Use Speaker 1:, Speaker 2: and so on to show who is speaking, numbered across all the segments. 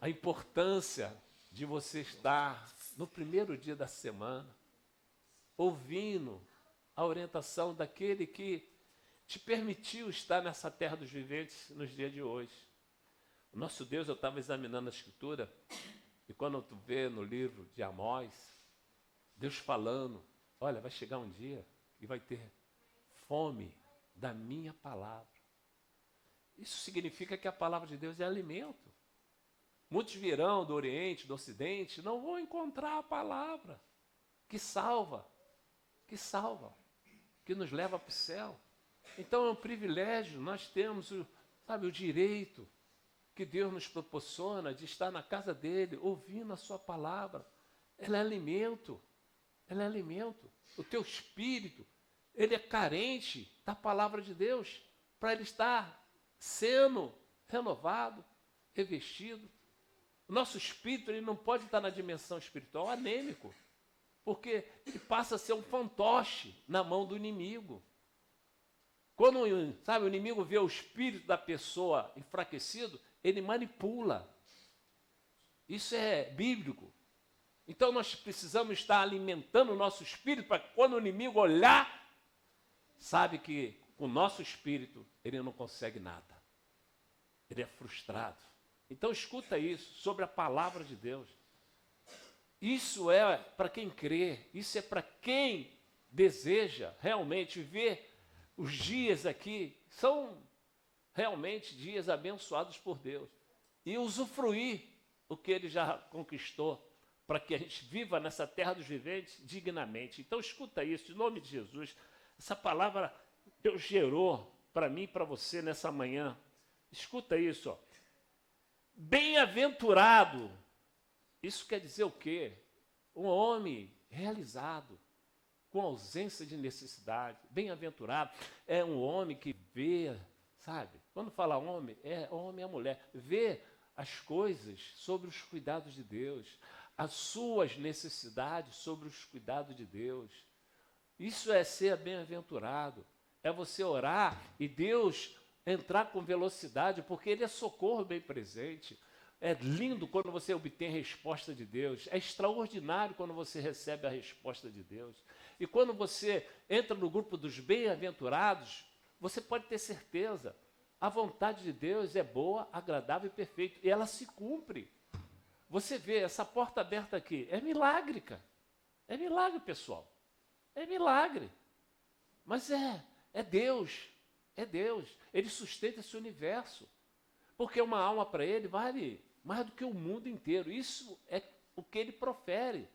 Speaker 1: a importância de você estar no primeiro dia da semana, ouvindo a orientação daquele que te permitiu estar nessa terra dos viventes nos dias de hoje. O nosso Deus, eu estava examinando a Escritura, e quando tu vê no livro de Amós, Deus falando, olha, vai chegar um dia e vai ter fome da minha palavra. Isso significa que a palavra de Deus é alimento. Muitos virão do Oriente, do Ocidente, não vão encontrar a palavra que salva, que nos leva para o céu. Então é um privilégio, nós temos o direito que Deus nos proporciona de estar na casa dele, ouvindo a sua palavra. Ela é alimento, ela é alimento. O teu espírito, ele é carente da palavra de Deus, para ele estar sendo renovado, revestido. O nosso espírito, ele não pode estar na dimensão espiritual anêmico, porque ele passa a ser um fantoche na mão do inimigo. Quando, o inimigo vê o espírito da pessoa enfraquecido, ele manipula. Isso é bíblico. Então nós precisamos estar alimentando o nosso espírito para que quando o inimigo olhar, sabe que com o nosso espírito ele não consegue nada. Ele é frustrado. Então escuta isso sobre a palavra de Deus. Isso é para quem crê, isso é para quem deseja realmente ver os dias aqui. São realmente dias abençoados por Deus. E usufruir o que Ele já conquistou, para que a gente viva nessa terra dos viventes dignamente. Então escuta isso, em nome de Jesus. Essa palavra Deus gerou para mim e para você nessa manhã. Escuta isso, ó. Bem-aventurado. Isso quer dizer o quê? Um homem realizado, com ausência de necessidade. Bem-aventurado é um homem que vê, sabe? Quando fala homem e mulher. Vê as coisas sobre os cuidados de Deus, as suas necessidades sobre os cuidados de Deus. Isso é ser bem-aventurado. É você orar e Deus entrar com velocidade, porque Ele é socorro bem presente. É lindo quando você obtém a resposta de Deus. É extraordinário quando você recebe a resposta de Deus. E quando você entra no grupo dos bem-aventurados, você pode ter certeza, a vontade de Deus é boa, agradável e perfeita. E ela se cumpre. Você vê essa porta aberta aqui. É milagre, cara. É milagre, pessoal. É milagre. Mas é Deus. É Deus. Ele sustenta esse universo. Porque uma alma para ele vale mais do que o mundo inteiro. Isso é o que ele profere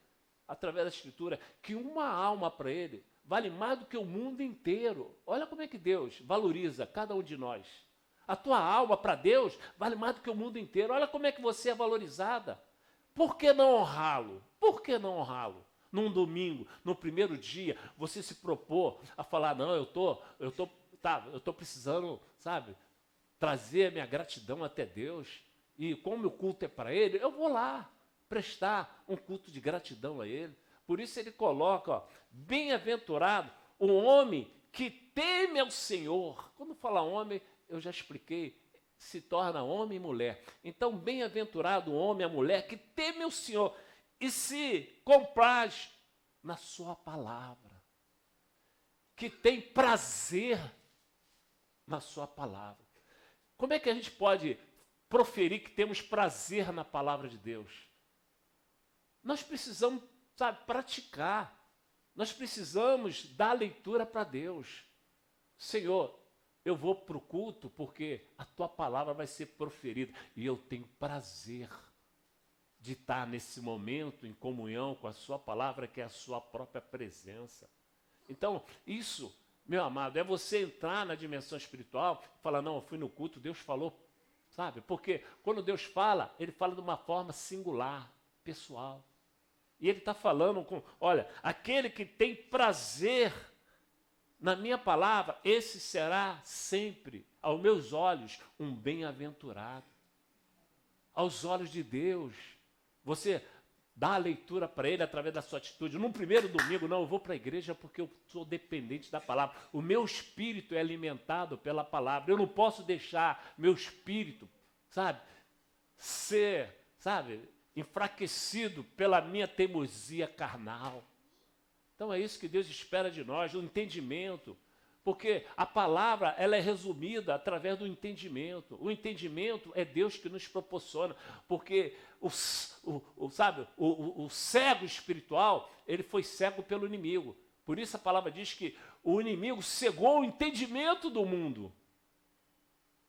Speaker 1: através da Escritura. Que uma alma para ele vale mais do que o mundo inteiro. Olha como é que Deus valoriza cada um de nós. A tua alma para Deus vale mais do que o mundo inteiro. Olha como é que você é valorizada. Por que não honrá-lo? Por que não honrá-lo? Num domingo, no primeiro dia, você se propor a falar, não, eu tô precisando, sabe, trazer a minha gratidão até Deus, e como o culto é para Ele, eu vou lá prestar um culto de gratidão a Ele. Por isso ele coloca, ó, bem-aventurado o homem que teme ao Senhor. Quando fala homem, eu já expliquei, se torna homem e mulher. Então, bem-aventurado o homem e a mulher que teme o Senhor e se compraz na sua palavra, que tem prazer na sua palavra. Como é que a gente pode proferir que temos prazer na palavra de Deus? Nós precisamos, sabe, praticar. Nós precisamos dar leitura para Deus. Senhor, eu vou para o culto porque a tua palavra vai ser proferida. E eu tenho prazer de estar nesse momento em comunhão com a sua palavra, que é a sua própria presença. Então, isso, meu amado, é você entrar na dimensão espiritual e falar, não, eu fui no culto, Deus falou, sabe? Porque quando Deus fala, Ele fala de uma forma singular, pessoal. E Ele está falando com, olha, aquele que tem prazer na minha palavra, esse será sempre, aos meus olhos, um bem-aventurado. Aos olhos de Deus, você dá a leitura para Ele através da sua atitude. No primeiro domingo, não, eu vou para a igreja porque eu sou dependente da palavra. O meu espírito é alimentado pela palavra. Eu não posso deixar meu espírito, sabe, ser, sabe, enfraquecido pela minha teimosia carnal. Então é isso que Deus espera de nós, o entendimento. Porque a palavra, ela é resumida através do entendimento. O entendimento é Deus que nos proporciona. Porque o cego espiritual, ele foi cego pelo inimigo. Por isso a palavra diz que o inimigo cegou o entendimento do mundo.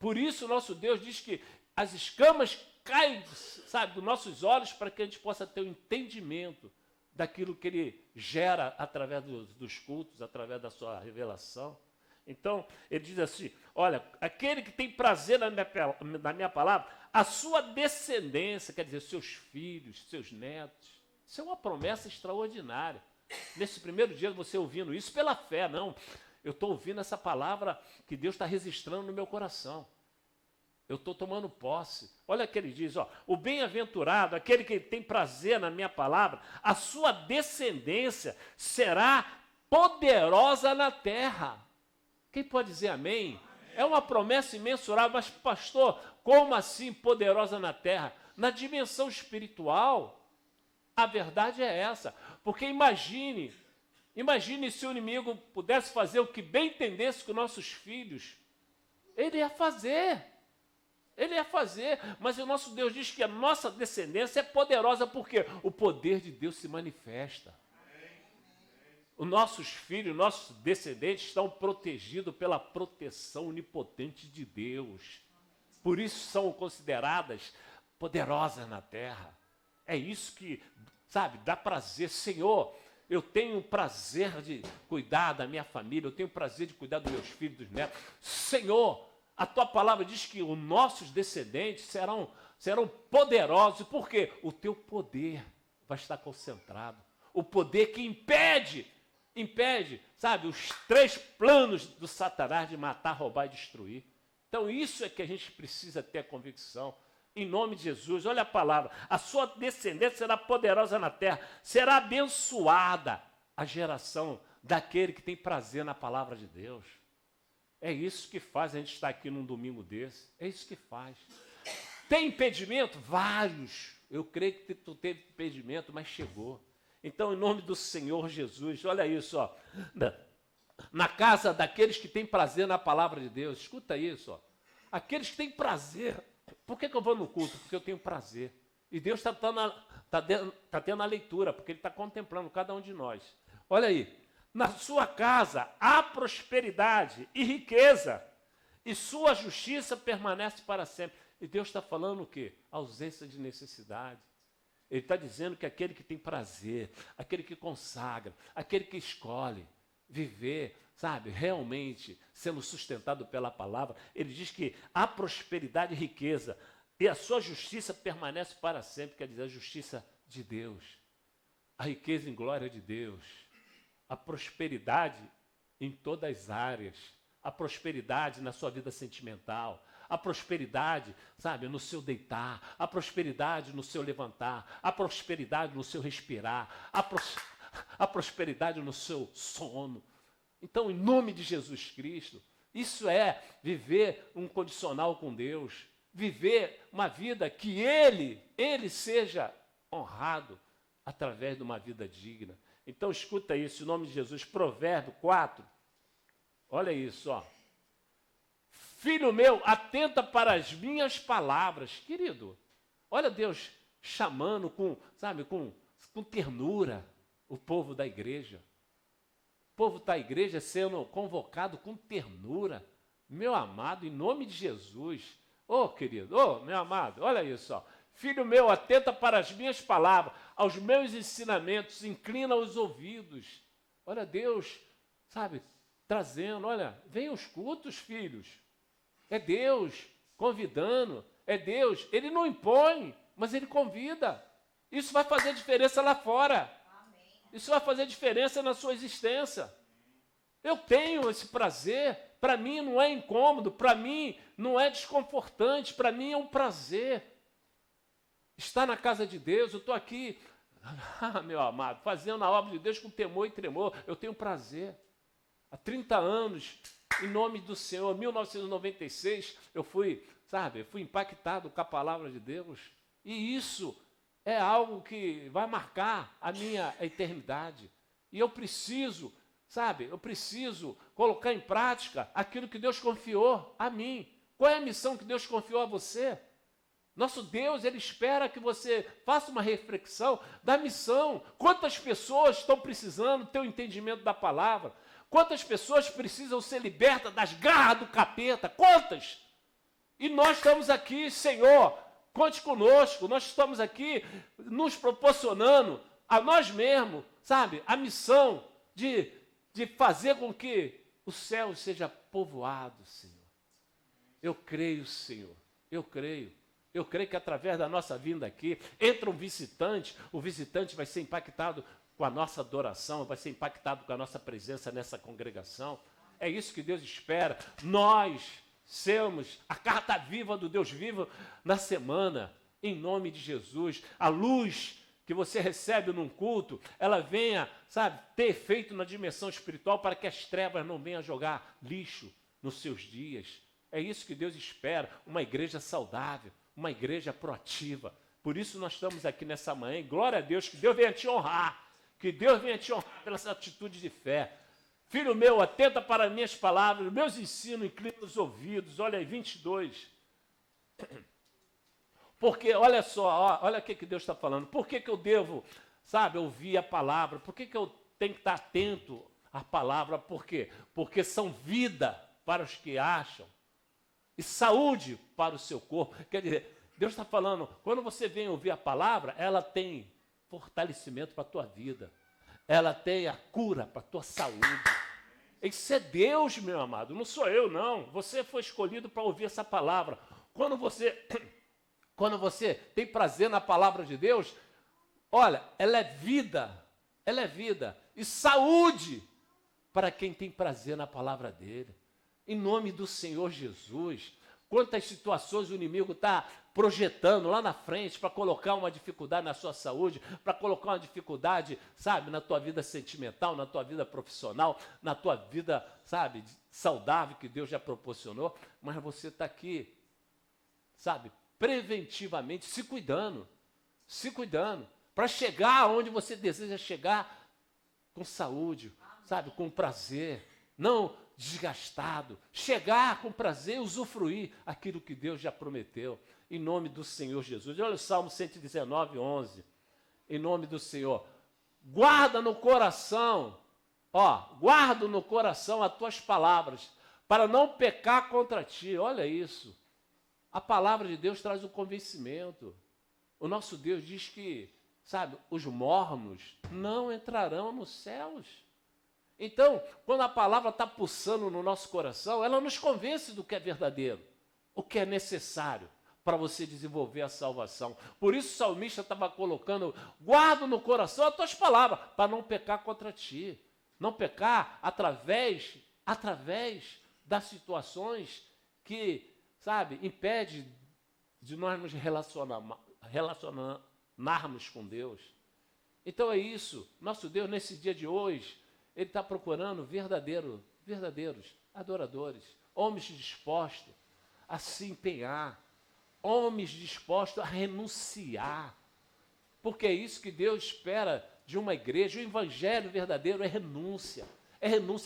Speaker 1: Por isso o nosso Deus diz que as escamas caem, sabe, dos nossos olhos para que a gente possa ter o entendimento daquilo que ele gera através dos cultos, através da sua revelação. Então, ele diz assim, olha, aquele que tem prazer na minha palavra, a sua descendência, quer dizer, seus filhos, seus netos, isso é uma promessa extraordinária. Nesse primeiro dia, você ouvindo isso pela fé, não, eu estou ouvindo essa palavra que Deus está registrando no meu coração. Eu estou tomando posse. Olha o que ele diz, ó, o bem-aventurado, aquele que tem prazer na minha palavra, a sua descendência será poderosa na terra. Quem pode dizer amém? É uma promessa imensurável, mas pastor, como assim poderosa na terra? Na dimensão espiritual, a verdade é essa. Porque imagine se o inimigo pudesse fazer o que bem entendesse com nossos filhos. Ele ia fazer, mas o nosso Deus diz que a nossa descendência é poderosa porque o poder de Deus se manifesta. Os nossos filhos, nossos descendentes estão protegidos pela proteção onipotente de Deus. Por isso são consideradas poderosas na terra. É isso que, sabe, dá prazer. Senhor, eu tenho prazer de cuidar da minha família, eu tenho prazer de cuidar dos meus filhos, dos netos. Senhor, a tua palavra diz que os nossos descendentes serão poderosos. Por quê? O teu poder vai estar concentrado. O poder que impede, sabe, os 3 planos do Satanás de matar, roubar e destruir. Então isso é que a gente precisa ter a convicção. Em nome de Jesus, olha a palavra, a sua descendência será poderosa na terra, será abençoada a geração daquele que tem prazer na palavra de Deus. É isso que faz a gente estar aqui num domingo desse, é isso que faz. Tem impedimento? Vários. Eu creio que tu teve impedimento, mas chegou. Então, em nome do Senhor Jesus, olha isso, ó, na casa daqueles que têm prazer na palavra de Deus, escuta isso, ó, aqueles que têm prazer. Por que eu vou no culto? Porque eu tenho prazer. E Deus está tendo a leitura, porque Ele está contemplando cada um de nós. Olha aí, na sua casa há prosperidade e riqueza, e sua justiça permanece para sempre. E Deus está falando o quê? Ausência de necessidade. Ele está dizendo que aquele que tem prazer, aquele que consagra, aquele que escolhe viver, sabe, realmente sendo sustentado pela palavra, ele diz que há prosperidade e riqueza, e a sua justiça permanece para sempre, quer dizer, a justiça de Deus, a riqueza em glória de Deus, a prosperidade em todas as áreas, a prosperidade na sua vida sentimental, a prosperidade, sabe, no seu deitar, a prosperidade no seu levantar, a prosperidade no seu respirar, a prosperidade no seu sono. Então, em nome de Jesus Cristo, isso é viver um condicional com Deus, viver uma vida que Ele seja honrado através de uma vida digna. Então, escuta isso, em nome de Jesus, Provérbio 4, olha isso, ó. Filho meu, atenta para as minhas palavras. Querido, olha Deus chamando com ternura o povo da igreja. O povo da igreja sendo convocado com ternura. Meu amado, em nome de Jesus. Ô, querido, meu amado, olha isso, ó. Filho meu, atenta para as minhas palavras, aos meus ensinamentos, inclina os ouvidos. Olha Deus, sabe, trazendo, olha, venham os cultos, filhos. É Deus convidando, é Deus, Ele não impõe, mas Ele convida. Isso vai fazer diferença lá fora. Isso vai fazer diferença na sua existência. Eu tenho esse prazer, para mim não é incômodo, para mim não é desconfortante, para mim é um prazer. Estar na casa de Deus, eu estou aqui, meu amado, fazendo a obra de Deus com temor e tremor, eu tenho prazer. Há 30 anos, em nome do Senhor, 1996, eu fui impactado com a palavra de Deus. E isso é algo que vai marcar a minha eternidade. E eu preciso, sabe, eu preciso colocar em prática aquilo que Deus confiou a mim. Qual é a missão que Deus confiou a você? Nosso Deus, Ele espera que você faça uma reflexão da missão. Quantas pessoas estão precisando ter o entendimento da palavra? Quantas pessoas precisam ser libertas das garras do capeta? Quantas? E nós estamos aqui, Senhor, conte conosco. Nós estamos aqui nos proporcionando a nós mesmos, sabe, a missão de fazer com que o céu seja povoado, Senhor. Eu creio, Senhor, eu creio. Eu creio que através da nossa vinda aqui, entra um visitante, o visitante vai ser impactado com a nossa adoração, vai ser impactado com a nossa presença nessa congregação. É isso que Deus espera. Nós sermos a carta viva do Deus vivo na semana, em nome de Jesus. A luz que você recebe num culto, ela venha, sabe, ter efeito na dimensão espiritual para que as trevas não venham jogar lixo nos seus dias. É isso que Deus espera, uma igreja saudável, uma igreja proativa. Por isso nós estamos aqui nessa manhã, e glória a Deus, que Deus venha te honrar, que Deus venha te honrar pela essa atitude de fé. Filho meu, atenta para minhas palavras, meus ensinos, inclina os ouvidos. Olha aí, 22. Porque, olha só, olha o que Deus está falando. Por que eu devo, sabe, ouvir a palavra? Por que eu tenho que estar atento à palavra? Por quê? Porque são vida para os que acham e saúde para o seu corpo. Quer dizer, Deus está falando, quando você vem ouvir a palavra, ela tem fortalecimento para a tua vida. Ela tem a cura para a tua saúde. Isso é Deus, meu amado, não sou eu, não. Você foi escolhido para ouvir essa palavra. Quando você tem prazer na palavra de Deus, olha, ela é vida e saúde para quem tem prazer na palavra dele. Em nome do Senhor Jesus. Quantas situações o inimigo está projetando lá na frente para colocar uma dificuldade na sua saúde, para colocar uma dificuldade, sabe, na tua vida sentimental, na tua vida profissional, na tua vida, sabe, saudável que Deus já proporcionou, mas você está aqui, sabe, preventivamente se cuidando, para chegar onde você deseja chegar com saúde, sabe, com prazer, não desgastado, chegar com prazer e usufruir aquilo que Deus já prometeu, em nome do Senhor Jesus. Olha o Salmo 119, 11, em nome do Senhor. Guarda no coração, guarda no coração as tuas palavras, para não pecar contra ti. Olha isso. A palavra de Deus traz o convencimento. O nosso Deus diz que, sabe, os mornos não entrarão nos céus. Então, quando a palavra está pulsando no nosso coração, ela nos convence do que é verdadeiro, o que é necessário para você desenvolver a salvação. Por isso o salmista estava colocando, guarda no coração as tuas palavras, para não pecar contra ti. Não pecar através das situações que, sabe, impede de nós nos relacionarmos com Deus. Então é isso. Nosso Deus, nesse dia de hoje, Ele está procurando verdadeiros adoradores, homens dispostos a se empenhar, homens dispostos a renunciar, porque é isso que Deus espera de uma igreja. O evangelho verdadeiro é renúncia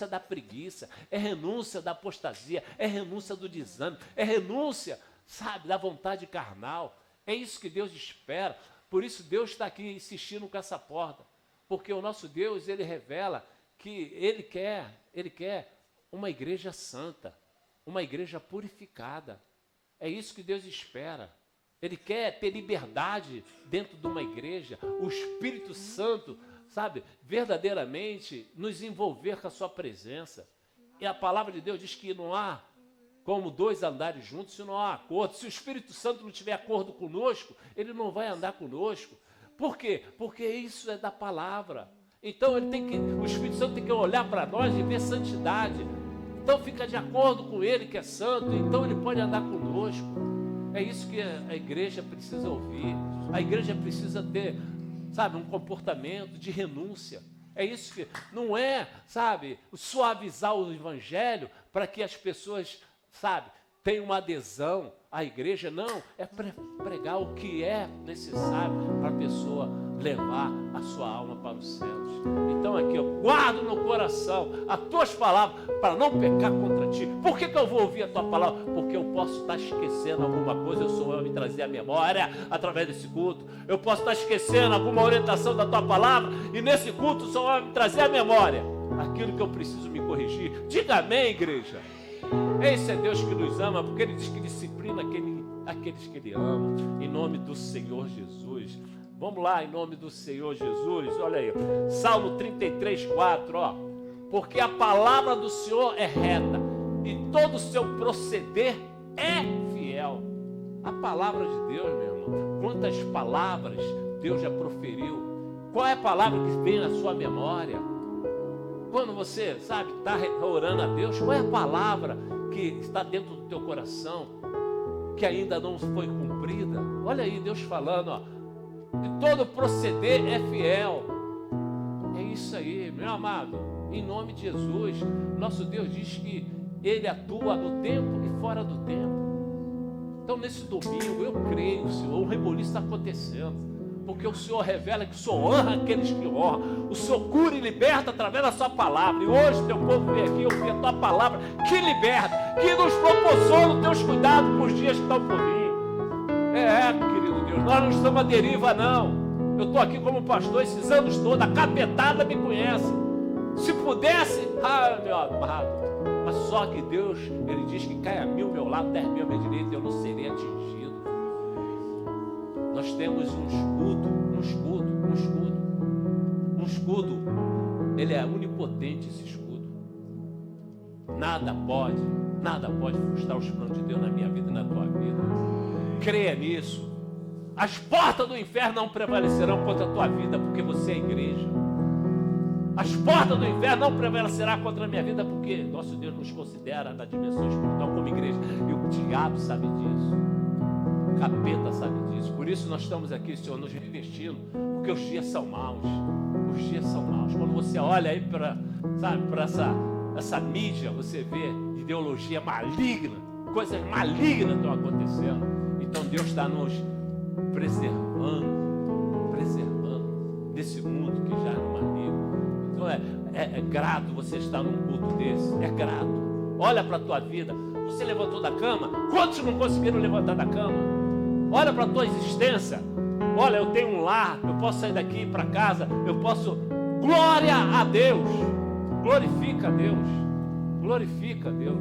Speaker 1: da preguiça, é renúncia da apostasia, é renúncia do desânimo, é renúncia, sabe, da vontade carnal. É isso que Deus espera. Por isso Deus está aqui insistindo com essa porta, porque o nosso Deus, Ele revela que Ele quer uma igreja santa, uma igreja purificada. É isso que Deus espera. Ele quer ter liberdade dentro de uma igreja, o Espírito Santo, sabe, verdadeiramente nos envolver com a sua presença. E a palavra de Deus diz que não há como dois andarem juntos se não há acordo. Se o Espírito Santo não tiver acordo conosco, ele não vai andar conosco. Por quê? Porque isso é da palavra. Então o Espírito Santo tem que olhar para nós e ver santidade. Então fica de acordo com Ele que é santo, então Ele pode andar conosco. É isso que a igreja precisa ouvir. A igreja precisa ter, sabe, um comportamento de renúncia. É isso que, não é, sabe, suavizar o evangelho para que as pessoas, sabe, tenham uma adesão. a igreja, não, é pregar o que é necessário para a pessoa levar a sua alma para os céus. Então aqui, eu guardo no coração as tuas palavras para não pecar contra ti. Por que eu vou ouvir a tua palavra? Porque eu posso estar esquecendo alguma coisa, eu sou eu me trazer a memória através desse culto. Eu posso estar esquecendo alguma orientação da tua palavra e nesse culto sou eu me trazer a memória aquilo que eu preciso me corrigir. Diga amém, igreja. Esse é Deus que nos ama, porque Ele diz que disciplina aqueles que Ele ama, em nome do Senhor Jesus. Vamos lá, em nome do Senhor Jesus. Olha aí, Salmo 33, 4, ó. Porque a palavra do Senhor é reta e todo o seu proceder é fiel. A palavra de Deus, meu irmão. Quantas palavras Deus já proferiu? Qual é a palavra que vem na sua memória? Quando você, sabe, está orando a Deus, qual é a palavra que está dentro do teu coração, que ainda não foi cumprida? Olha aí, Deus falando, ó. E todo proceder é fiel. É isso aí, meu amado. Em nome de Jesus, nosso Deus diz que Ele atua no tempo e fora do tempo. Então, nesse domingo, eu creio, Senhor, o reboliço está acontecendo. Porque o Senhor revela que o Senhor honra aqueles que honram. O Senhor cura e liberta através da sua palavra. E hoje teu povo vem aqui ouvir a tua palavra que liberta, que nos proporciona os teus cuidados por dias que estão por vir. Querido Deus, nós não estamos à deriva, não. Eu estou aqui como pastor esses anos todos, a capetada me conhece. Se pudesse, meu amado. Mas só que Deus, Ele diz que caia 1000 ao meu lado, 10.000 à minha direita, eu não serei atingido. Nós temos um escudo, ele é onipotente, esse escudo. Nada pode frustrar os planos de Deus na minha vida e na tua vida. Creia nisso. As portas do inferno não prevalecerão contra a tua vida, porque você é igreja. As portas do inferno não prevalecerão contra a minha vida, porque nosso Deus nos considera na dimensão espiritual como igreja. E o diabo sabe disso. O capeta sabe disso. Por isso nós estamos aqui, Senhor, nos revestindo, porque os dias são maus. Os dias são maus. Quando você olha aí para essa mídia, você vê ideologia maligna, coisas malignas estão acontecendo. Então Deus está nos preservando desse mundo que já é maligno. Então é grato você estar num culto desse. É grato. Olha para a tua vida. Você levantou da cama? Quantos não conseguiram levantar da cama? Olha para a tua existência. Olha, eu tenho um lar, eu posso sair daqui para casa, eu posso... Glória a Deus. Glorifica a Deus. Glorifica a Deus.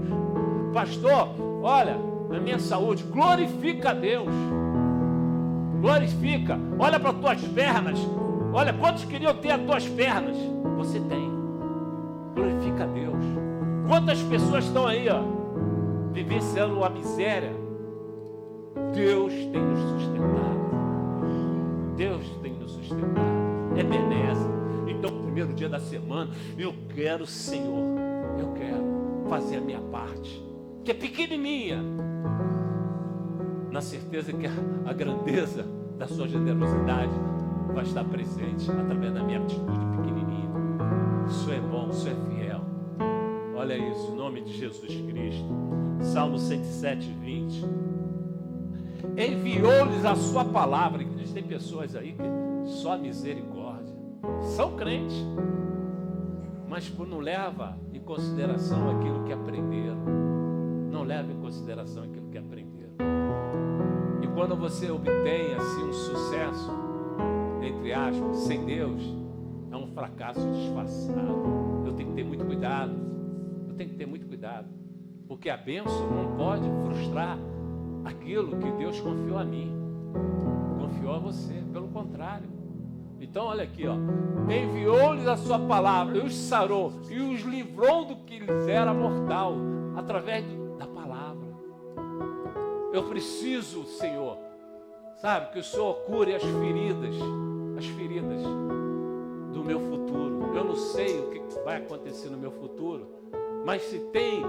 Speaker 1: Pastor, olha, a minha saúde, glorifica a Deus. Glorifica. Olha para as tuas pernas. Olha, quantos queriam ter as tuas pernas? Você tem. Glorifica a Deus. Quantas pessoas estão aí, ó, vivenciando a miséria? Deus tem nos sustentado. Deus tem nos sustentado. É benéfico. Então, no primeiro dia da semana, eu quero, Senhor, eu quero fazer a minha parte, que é pequenininha, na certeza que a grandeza da sua generosidade vai estar presente através da minha atitude pequenininha. Isso é bom, isso é fiel. Olha isso, em nome de Jesus Cristo. Salmo 107, 20. Enviou-lhes a sua palavra. Tem pessoas aí que só misericórdia. São crentes, mas não leva em consideração aquilo que aprenderam. Não leva em consideração aquilo que aprenderam. E quando você obtém assim um sucesso, entre aspas, sem Deus, é um fracasso disfarçado. Eu tenho que ter muito cuidado. Porque a bênção não pode frustrar aquilo que Deus confiou a mim, confiou a você, pelo contrário. Então olha aqui, ó. Enviou-lhes a sua palavra, e os sarou, e os livrou do que lhes era mortal, através da palavra. Eu preciso, Senhor, sabe, que o Senhor cure as feridas do meu futuro. Eu não sei o que vai acontecer no meu futuro, mas se tem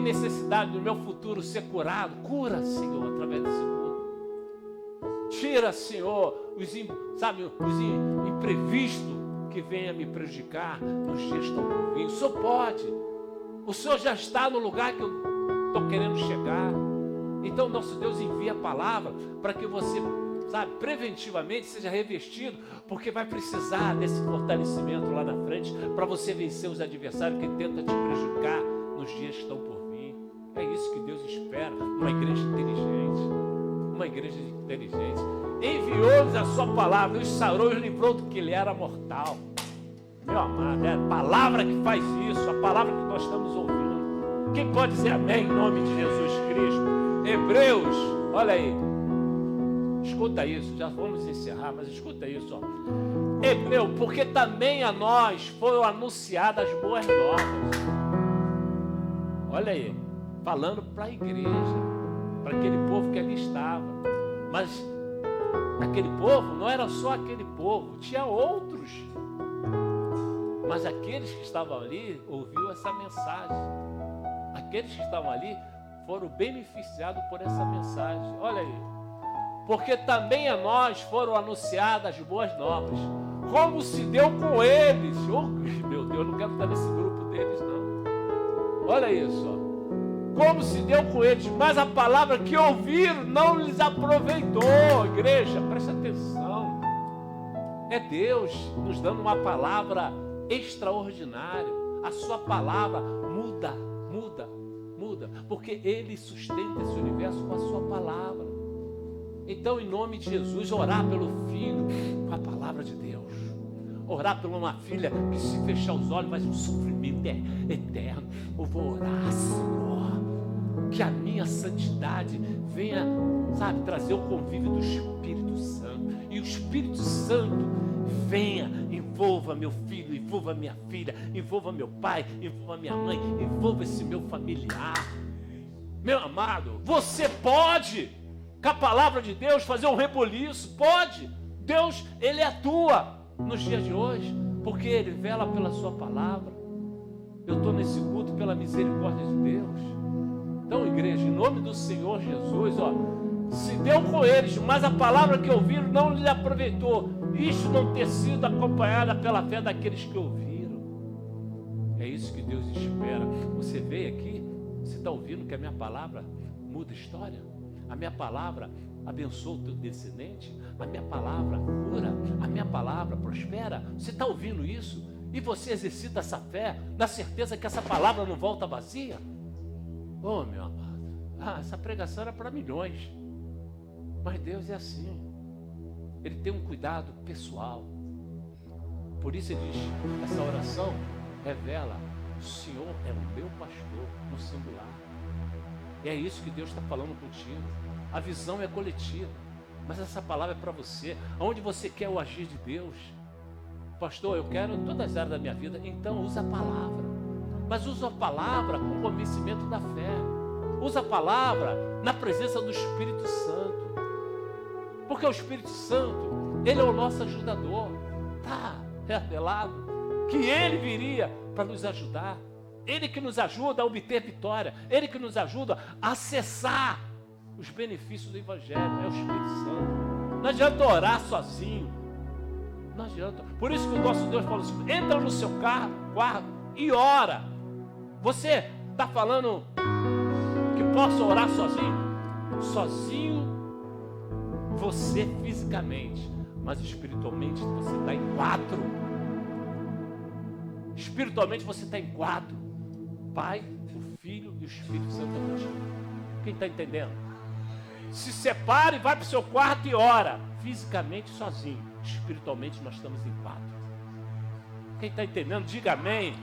Speaker 1: necessidade do meu futuro ser curado, cura, Senhor, através desse culto. Tira, Senhor, os imprevistos que venham me prejudicar nos dias que estão por vir. O Senhor pode. O Senhor já está no lugar que eu estou querendo chegar. Então nosso Deus envia a palavra para que você, sabe, preventivamente seja revestido, porque vai precisar desse fortalecimento lá na frente para você vencer os adversários que tentam te prejudicar nos dias que estão por vir. É isso que Deus espera, uma igreja inteligente, uma igreja inteligente. Enviou-lhes a sua palavra, os sarou e os livrou do que ele era mortal. Meu amado, é a palavra que faz isso, a palavra que nós estamos ouvindo. Quem pode dizer amém em nome de Jesus Cristo? Hebreus, olha aí, escuta isso, já vamos encerrar, mas escuta isso, ó. Hebreu, porque também a nós foram anunciadas as boas novas. Olha aí, falando para a igreja, para aquele povo que ali estava. Mas aquele povo não era só aquele povo, tinha outros. Mas aqueles que estavam ali ouviram essa mensagem. Aqueles que estavam ali foram beneficiados por essa mensagem. Olha aí. Porque também a nós foram anunciadas as boas novas. Como se deu com eles. Oh, meu Deus, não quero estar nesse grupo deles, não. Olha isso, ó. Como se deu com eles, mas a palavra que ouviram não lhes aproveitou. Igreja, presta atenção. É Deus nos dando uma palavra extraordinária. A sua palavra muda, porque Ele sustenta esse universo com a sua palavra. Então, em nome de Jesus, orar pelo filho com a palavra de Deus. Orar por uma filha que, se fechar os olhos, vai ser um sofrimento eterno. Eu vou orar, Senhor, que a minha santidade venha, sabe, trazer o convívio do Espírito Santo. E o Espírito Santo venha, envolva meu filho, envolva minha filha, envolva meu pai, envolva minha mãe, envolva esse meu familiar. Meu amado, você pode, com a palavra de Deus, fazer um reboliço, pode. Deus, Ele atua nos dias de hoje, porque Ele vela pela sua palavra. Eu estou nesse culto pela misericórdia de Deus. Então, igreja, em nome do Senhor Jesus, ó, se deu com eles, mas a palavra que ouviram não lhe aproveitou. Isto não ter sido acompanhada pela fé daqueles que ouviram. É isso que Deus espera. Você veio aqui, você está ouvindo que a minha palavra muda a história? A minha palavra abençoa o teu descendente? A minha palavra cura? A minha palavra prospera? Você está ouvindo isso? E você exercita essa fé, na certeza que essa palavra não volta vazia? Oh, meu amado, essa pregação era para milhões. Mas Deus é assim. Ele tem um cuidado pessoal. Por isso ele diz, essa oração revela, o Senhor é o meu pastor, no singular. E é isso que Deus está falando contigo. A visão é coletiva, mas essa palavra é para você. Aonde você quer o agir de Deus? Pastor, eu quero em todas as áreas da minha vida. Então usa a palavra. Mas usa a palavra com convencimento da fé. Usa a palavra na presença do Espírito Santo. Porque o Espírito Santo, Ele é o nosso ajudador. Está revelado que Ele viria para nos ajudar. Ele que nos ajuda a obter vitória. Ele que nos ajuda a acessar os benefícios do Evangelho. É o Espírito Santo. Não adianta orar sozinho. Não adianta. Por isso que o nosso Deus falou assim, entra no seu quarto e ora. Você está falando que posso orar sozinho? Sozinho você fisicamente, mas espiritualmente você está em 4. Espiritualmente você está em 4. Pai, o Filho e o Espírito Santo é contigo. Quem está entendendo? Se separe, vai para o seu quarto e ora. Fisicamente sozinho, espiritualmente nós estamos em 4. Quem está entendendo? Diga amém.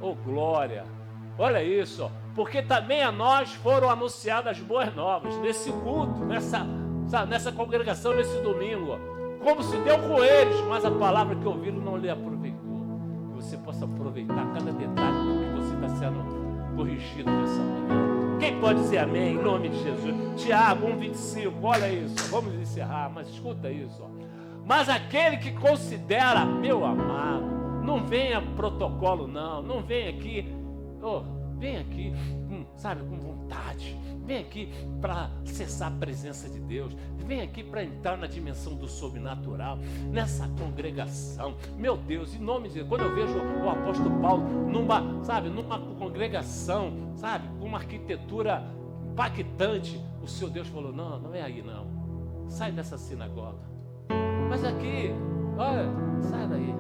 Speaker 1: Oh, glória. Olha isso, ó. Porque também a nós foram anunciadas as boas novas nesse culto, nessa congregação, nesse domingo, ó. Como se deu com eles, mas a palavra que ouviram não lhe aproveitou. Que você possa aproveitar cada detalhe do que você está sendo corrigido nessa manhã. Quem pode dizer amém em nome de Jesus? Tiago 1,25, olha isso, vamos encerrar, mas escuta isso, ó. Mas aquele que considera, meu amado, não venha protocolo, não venha aqui, vem aqui, sabe, com vontade. Vem aqui para acessar a presença de Deus. Vem aqui para entrar na dimensão do sobrenatural, nessa congregação. Meu Deus, em nome de Deus, quando eu vejo o apóstolo Paulo numa congregação, sabe, com uma arquitetura impactante, o seu Deus falou, não, não é aí não. Sai dessa sinagoga. Mas aqui, olha, sai daí.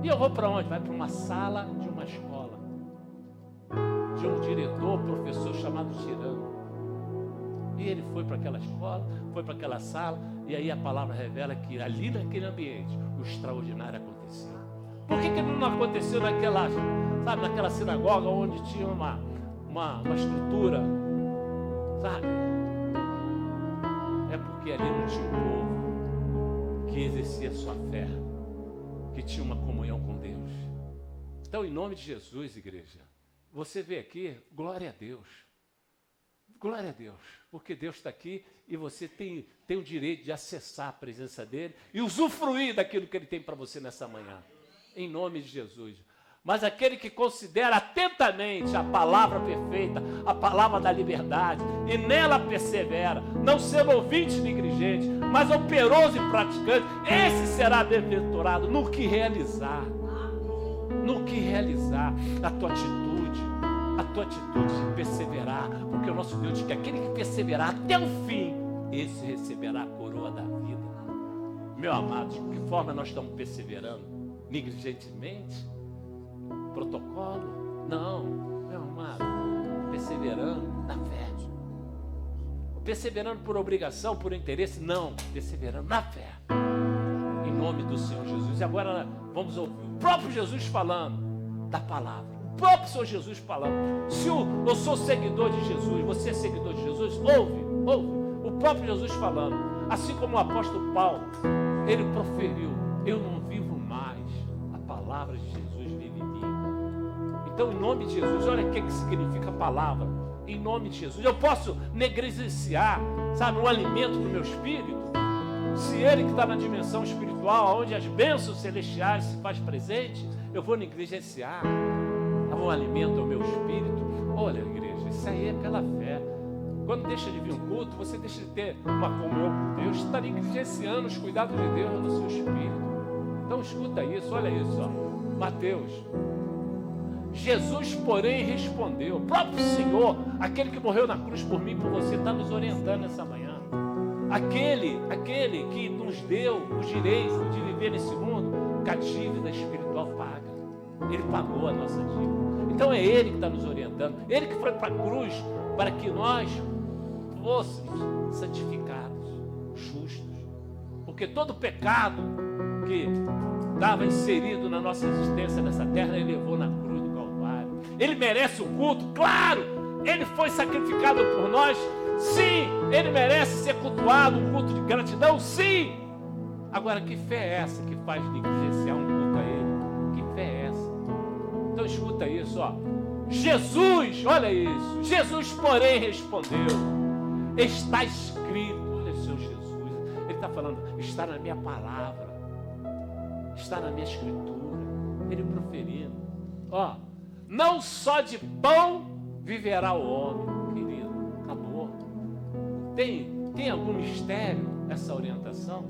Speaker 1: E eu vou para onde? Vai para uma sala de uma escola. De um diretor, professor chamado Tirano. E ele foi para aquela escola, foi para aquela sala, e aí a palavra revela que ali naquele ambiente, o extraordinário aconteceu. Por que não aconteceu naquela, sabe, naquela sinagoga onde tinha uma estrutura, sabe? É porque ali não tinha um povo que exercia a sua fé, que tinha uma comunhão com Deus. Então, em nome de Jesus, igreja, você vê aqui, glória a Deus. Glória a Deus, porque Deus está aqui e você tem o direito de acessar a presença dEle e usufruir daquilo que Ele tem para você nessa manhã, em nome de Jesus. Mas aquele que considera atentamente a palavra perfeita, a palavra da liberdade, e nela persevera, não sendo ouvinte negligente, mas operoso e praticante, esse será bem-aventurado no que realizar. No que realizar, a tua atitude de perseverar, porque o nosso Deus diz que aquele que perseverar até o fim, esse receberá a coroa da vida. Meu amado, de que forma nós estamos perseverando? Negligentemente? Protocolo? Não, meu amado, perseverando na fé. Perseverando por obrigação, por interesse? Não, perseverando na fé. Em nome do Senhor Jesus. E agora vamos ouvir o próprio Jesus falando da palavra. O próprio Senhor Jesus falando. Se eu sou seguidor de Jesus, você é seguidor de Jesus, ouve. O próprio Jesus falando. Assim como o apóstolo Paulo, ele proferiu, eu não vivo mais, a palavra de Jesus vive em mim. Então, em nome de Jesus, olha o que significa a palavra. Em nome de Jesus, eu posso negligenciar, sabe, um alimento no meu espírito, se ele que está na dimensão espiritual, onde as bênçãos celestiais se faz presente, eu vou negligenciar um alimento ao meu espírito. Olha, igreja, isso aí é pela fé. Quando deixa de vir um culto, você deixa de ter uma comunhão com Deus, está negligenciando os cuidados de Deus no seu espírito. Então escuta isso, olha isso, ó. Mateus. Jesus, porém, respondeu. O próprio Senhor, aquele que morreu na cruz por mim e por você, está nos orientando nessa manhã. Aquele que nos deu o direito de viver nesse mundo, que a dívida espiritual paga. Ele pagou a nossa dívida. Então é Ele que está nos orientando. Ele que foi para a cruz para que nós fôssemos santificados, justos. Porque todo pecado que estava inserido na nossa existência nessa terra, Ele levou na cruz do Calvário. Ele merece o culto, claro. Ele foi sacrificado por nós, sim. Ele merece ser cultuado, um culto de gratidão, sim. Agora, que fé é essa que faz negligenciar um culto a Ele? Que fé é essa? Então escuta isso, ó. Jesus, olha isso. Jesus, porém, respondeu. Está escrito, olha o Senhor Jesus. Ele está falando, está na minha palavra. Está na minha escritura. Ele proferindo. Ó, não só de pão viverá o homem, querido. Acabou. Tem algum mistério essa orientação?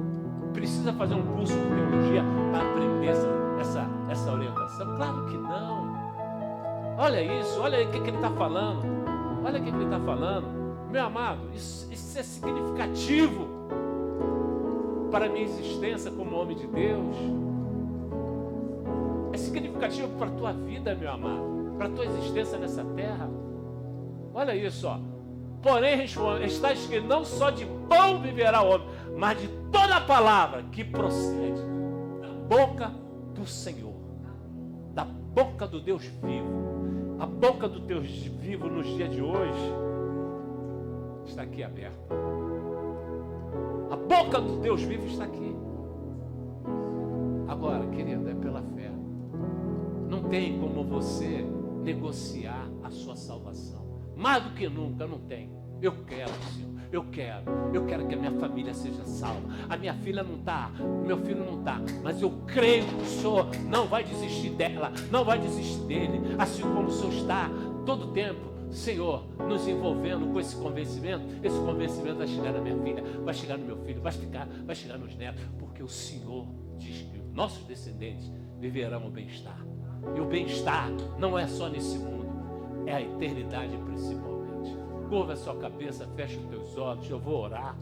Speaker 1: Precisa fazer um curso de teologia para aprender essa orientação? Claro que não. Olha isso, olha aí o que ele está falando. Olha o que ele está falando. Meu amado, isso é significativo para a minha existência como homem de Deus. É significativo para a tua vida, meu amado, para a tua existência nessa terra. Olha isso, ó. Porém, está escrito, não só de pão viverá o homem, mas de toda a palavra que procede da boca do Senhor, da boca do Deus vivo. A boca do Deus vivo nos dias de hoje está aqui aberta. A boca do Deus vivo está aqui. Agora, querido, é pela fé. Não tem como você negociar a sua salvação. Mais do que nunca, não tem. Eu quero, Senhor. Eu quero que a minha família seja salva. A minha filha não está, o meu filho não está, mas eu creio que o Senhor não vai desistir dela, não vai desistir dele, assim como o Senhor está todo o tempo, Senhor, nos envolvendo com esse convencimento vai chegar na minha filha, vai chegar no meu filho, vai chegar nos netos, porque o Senhor diz que os nossos descendentes viverão o bem-estar. E o bem-estar não é só nesse mundo, é a eternidade principalmente. Curva a sua cabeça, fecha os teus olhos. Eu vou orar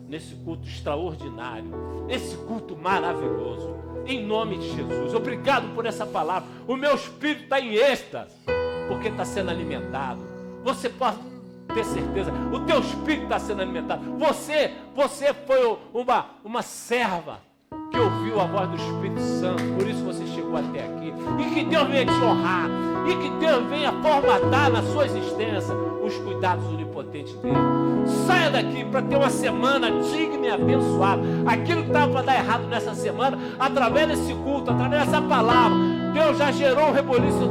Speaker 1: nesse culto extraordinário, esse culto maravilhoso, em nome de Jesus. Obrigado por essa palavra. O meu espírito está em êxtase, porque está sendo alimentado. Você pode ter certeza, o teu espírito está sendo alimentado. Você foi uma serva que ouviu a voz do Espírito Santo, por isso você chegou até aqui. E que Deus venha te honrar, e que Deus venha formatar na sua existência os cuidados onipotentes dele. Saia daqui para ter uma semana digna e abençoada. Aquilo que estava para dar errado nessa semana, através desse culto, através dessa palavra, Deus já gerou um reboliço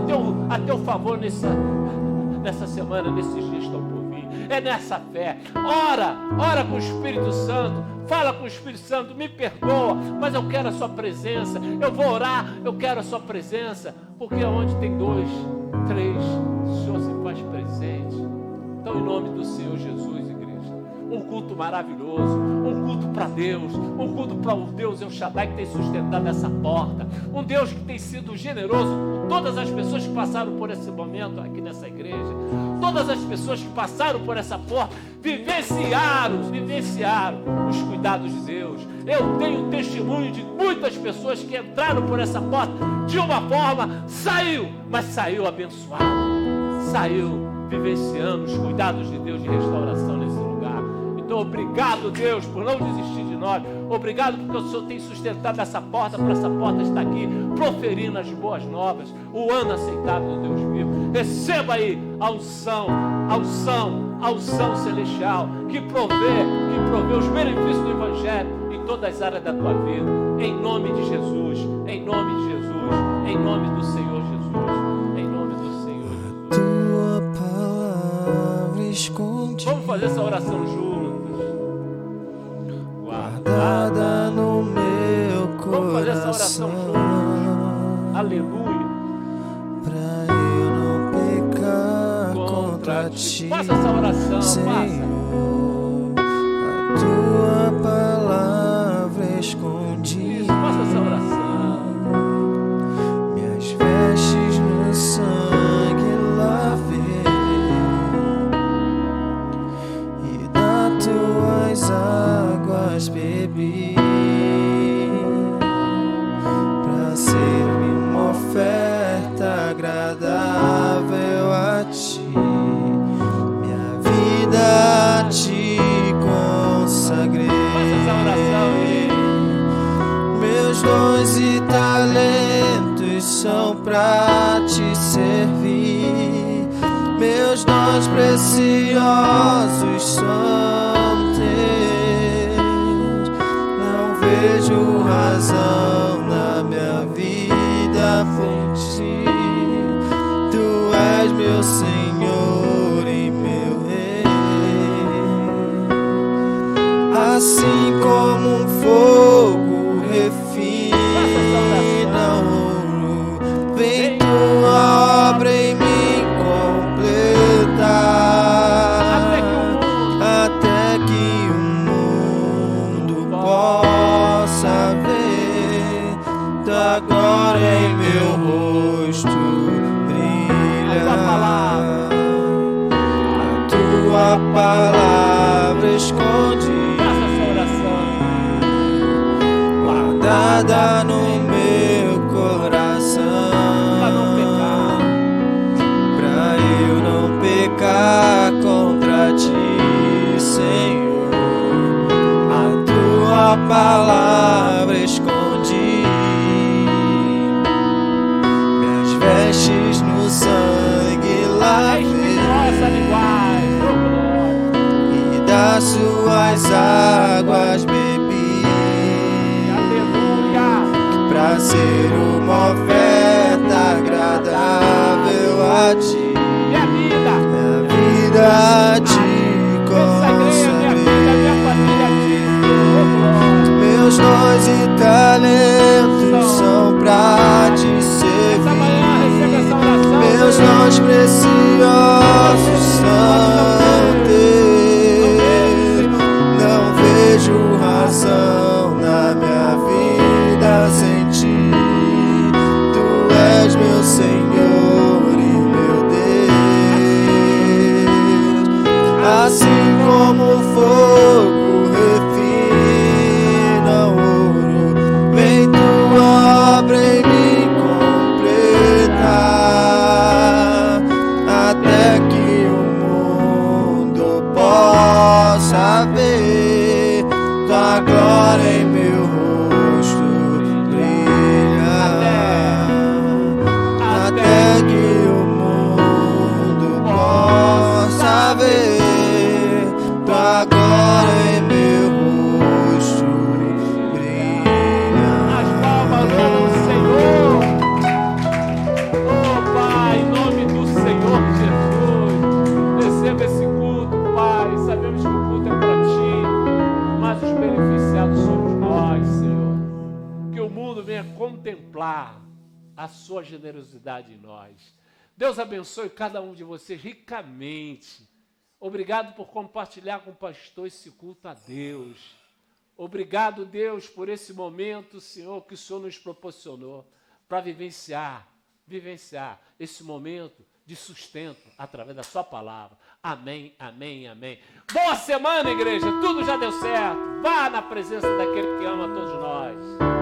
Speaker 1: a teu favor nessa semana, nesses dias que estão por vir. É nessa fé. Ora com o Espírito Santo. Fala com o Espírito Santo, me perdoa, mas eu quero a sua presença. Eu vou orar, eu quero a sua presença. Porque onde tem 2, 3, o Senhor se faz presente. Então, em nome do Senhor Jesus, igreja, um culto maravilhoso, um culto para Deus, um culto para o Deus El Shaddai que tem sustentado essa porta, um Deus que tem sido generoso com todas as pessoas que passaram por esse momento aqui nessa igreja, todas as pessoas que passaram por essa porta, vivenciaram os cuidados de Deus. Eu tenho testemunho de muitas pessoas que entraram por essa porta de uma forma, mas saiu abençoado, saiu vivenciando os cuidados de Deus de restauração nesse lugar. Então, obrigado, Deus, por não desistir de nós. Obrigado porque o Senhor tem sustentado essa porta, para essa porta estar aqui, proferindo as boas novas, o ano aceitável do Deus vivo. Receba aí a unção celestial, que provê os benefícios do Evangelho em todas as áreas da tua vida. Em nome de Jesus, em nome de Jesus, em nome do Senhor Jesus, em nome do Senhor Jesus.
Speaker 2: Tua palavra escondida,
Speaker 1: Vamos fazer essa oração juntos.
Speaker 2: guardada no meu coração.
Speaker 1: Vamos fazer essa oração juntos. Aleluia.
Speaker 2: Pra eu não pecar contra ti,
Speaker 1: Faça essa oração,
Speaker 2: Senhor.
Speaker 1: faça.
Speaker 2: A tua palavra escondida,
Speaker 1: Isso, faça essa oração.
Speaker 2: minhas vestes no sangue lavei, e das tuas águas bebi, pra ser-me uma oferta agradável a ti, minha vida a ti consagrei.
Speaker 1: Faça essa oração aí.
Speaker 2: Meus dons e talentos são pra te servir, meus dons preciosos são teus. Não vejo razão na minha vida por ti, tu és meu Senhor e meu Rei. Assim como um fogo refina ouro, vem tua obra em mim completar, até que o mundo possa ver tua glória em meu rosto brilhar. A tua palavra escondida, guardada no meu coração, pra eu não pecar contra ti, Senhor. A tua palavra escondi, minhas vestes no sangue lavei, e das suas águas bebi, pra ser uma oferta agradável a ti,
Speaker 1: Minha
Speaker 2: vida a ti consagrei. Meus dons e talentos são pra te servir, meus dons preciosos são teus. Não vejo razão na minha vida sem ti, tu és meu Senhor e meu Deus.
Speaker 1: venha contemplar a sua generosidade em nós. Deus abençoe cada um de vocês ricamente. Obrigado por compartilhar com o pastor esse culto a Deus. Obrigado, Deus, por esse momento, Senhor, que o Senhor nos proporcionou para vivenciar esse momento de sustento através da sua palavra. Amém, amém, amém. Boa semana, igreja. Tudo já deu certo. Vá na presença daquele que ama todos nós.